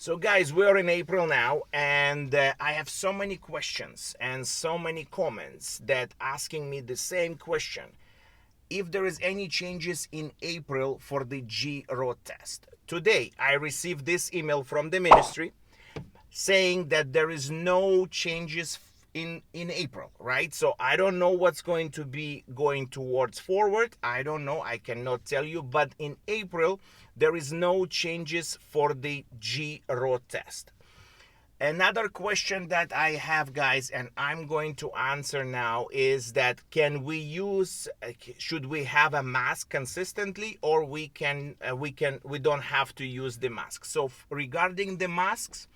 So guys, we're in April now, and I have so many questions and so many comments that asking me the same question. If there is any changes in April for the G road test. Today, I received this email from the ministry saying that there is no changes in April, right? So I don't know what's going to be going towards forward. I don't know. I cannot tell you. But in April, there is no changes for the G road test. Another question that I have, guys, and I'm going to answer now is that should we have a mask consistently, or we don't have to use the mask? So regarding the masks,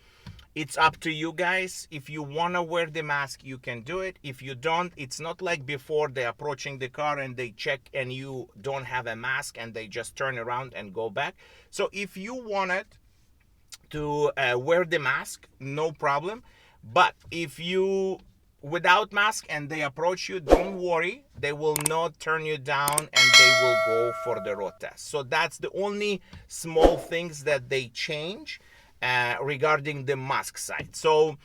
it's up to you guys. If you want to wear the mask, you can do it. If you don't, it's not like before they're approaching the car and they check and you don't have a mask and they just turn around and go back. So if you wanted to wear the mask, no problem. But if you without mask and they approach you, don't worry. They will not turn you down and they will go for the road test. So that's the only small things that they change regarding the mask side. So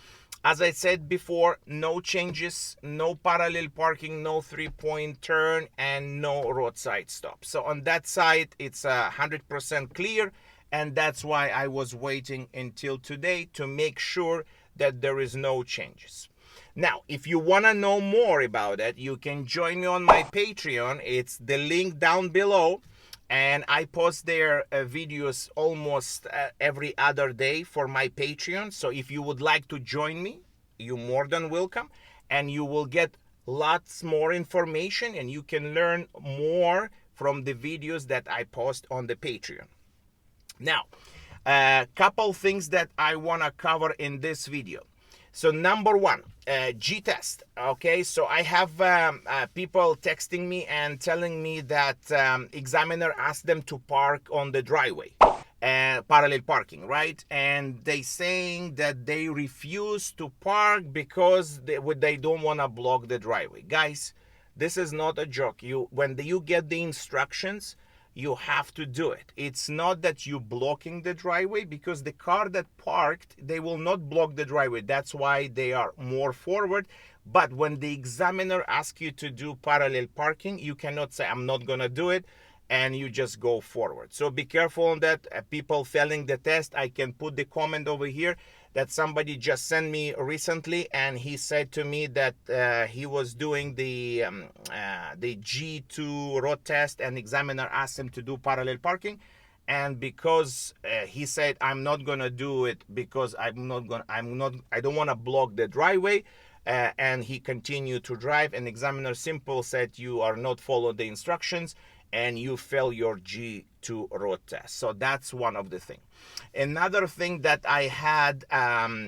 as I said before, no changes, no parallel parking, no 3-point turn, and no roadside stop. So on that side, it's 100% clear, and that's why I was waiting until today to make sure that there is no changes. Now, if you want to know more about it, you can join me on my Patreon. It's the link down below. And I post there videos almost every other day for my Patreon. So if you would like to join me, you're more than welcome. And you will get lots more information and you can learn more from the videos that I post on the Patreon. Now, a couple things that I want to cover in this video. So number one, G test. Okay, so I have people texting me and telling me that examiner asked them to park on the driveway, parallel parking, right? And they saying that they refuse to park because they don't want to block the driveway. Guys, this is not a joke. When you get the instructions, you have to do it. It's not that you blocking the driveway, because the car that parked, they will not block the driveway. That's why they are more forward. But when the examiner asks you to do parallel parking, you cannot say, I'm not gonna do it, and you just go forward. So be careful on that. People failing the test, I can put the comment over here that somebody just sent me recently, and he said to me that he was doing the G2 road test, and examiner asked him to do parallel parking, and because he said, I'm not gonna do it because I don't want to block the driveway, and he continued to drive, and examiner simple said, you are not following the instructions and you fail your G2 road test. So that's one of the things. Another thing that I had,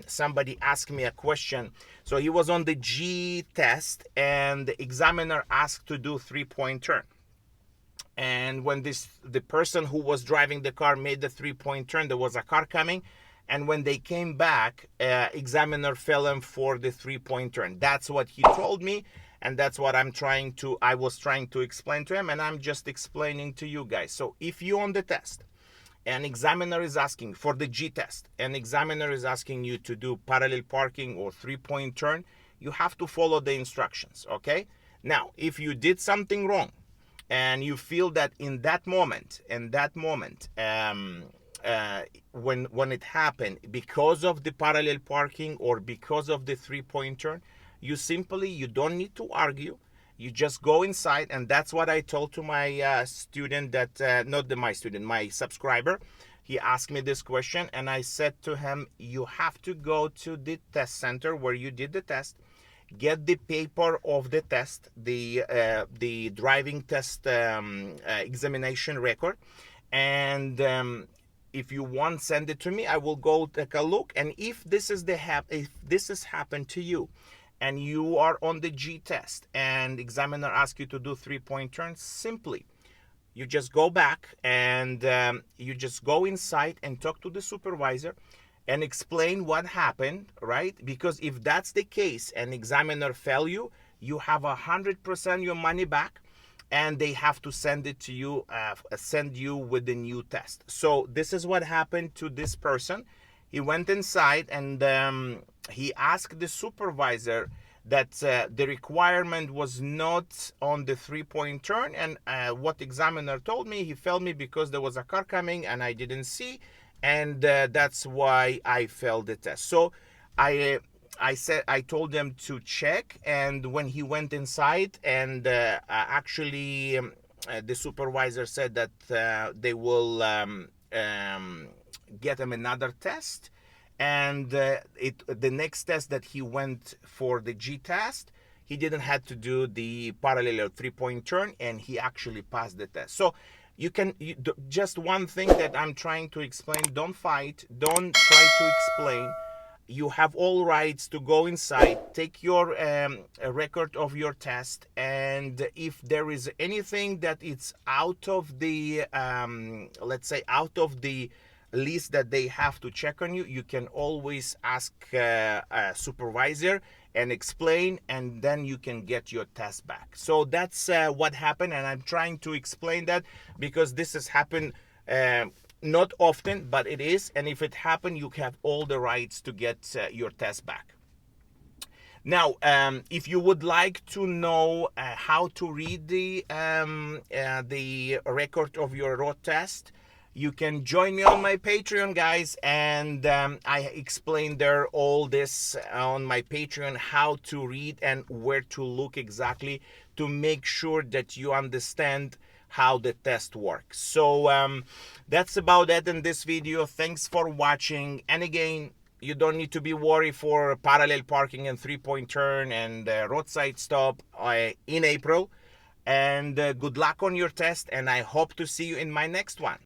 somebody asked me a question. So he was on the G test and the examiner asked to do 3-point turn. And when the person who was driving the car made the 3-point turn, there was a car coming. And when they came back, examiner fell him for the 3-point turn. That's what he told me. And that's what I was trying to explain to him, and I'm just explaining to you guys. So if you on the test, an examiner is asking for the G test, an examiner is asking you to do parallel parking or 3-point turn, you have to follow the instructions, okay? Now, if you did something wrong, and you feel that in that moment, when it happened, because of the parallel parking or because of the 3-point turn, you don't need to argue. You just go inside, and that's what I told to my student my subscriber. He asked me this question, and I said to him, you have to go to the test center where you did the test, get the paper of the test, the driving test examination record, and if you want, send it to me. I will go take a look, and if this has happened to you, and you are on the G test and examiner asks you to do 3-point turns, simply you just go back and you just go inside and talk to the supervisor and explain what happened, right? Because if that's the case and examiner fail you, you have 100% your money back, and they have to send it to you, send you with the new test. So this is what happened to this person. He went inside and he asked the supervisor that the requirement was not on the 3-point turn, and what examiner told me, he failed me because there was a car coming and I didn't see, and that's why I failed the test. So I told them to check, and when he went inside and actually the supervisor said that they will get him another test, and the next test that he went for, the G test, he didn't have to do the parallel or 3-point turn, and he actually passed the test. So just one thing that I'm trying to explain: don't fight, don't try to explain. You have all rights to go inside, take your a record of your test, and if there is anything that it's out of the let's say out of the list that they have to check on you, you can always ask a supervisor and explain, and then you can get your test back. So that's what happened, and I'm trying to explain that because this has happened not often, but it is, and if it happened, you have all the rights to get your test back. Now, if you would like to know how to read the record of your road test, you can join me on my Patreon, guys, and I explain there all this on my Patreon, how to read and where to look exactly to make sure that you understand how the test works. So that's about it in this video. Thanks for watching, and again, you don't need to be worried for parallel parking and 3-point turn and roadside stop in April. And good luck on your test, and I hope to see you in my next one.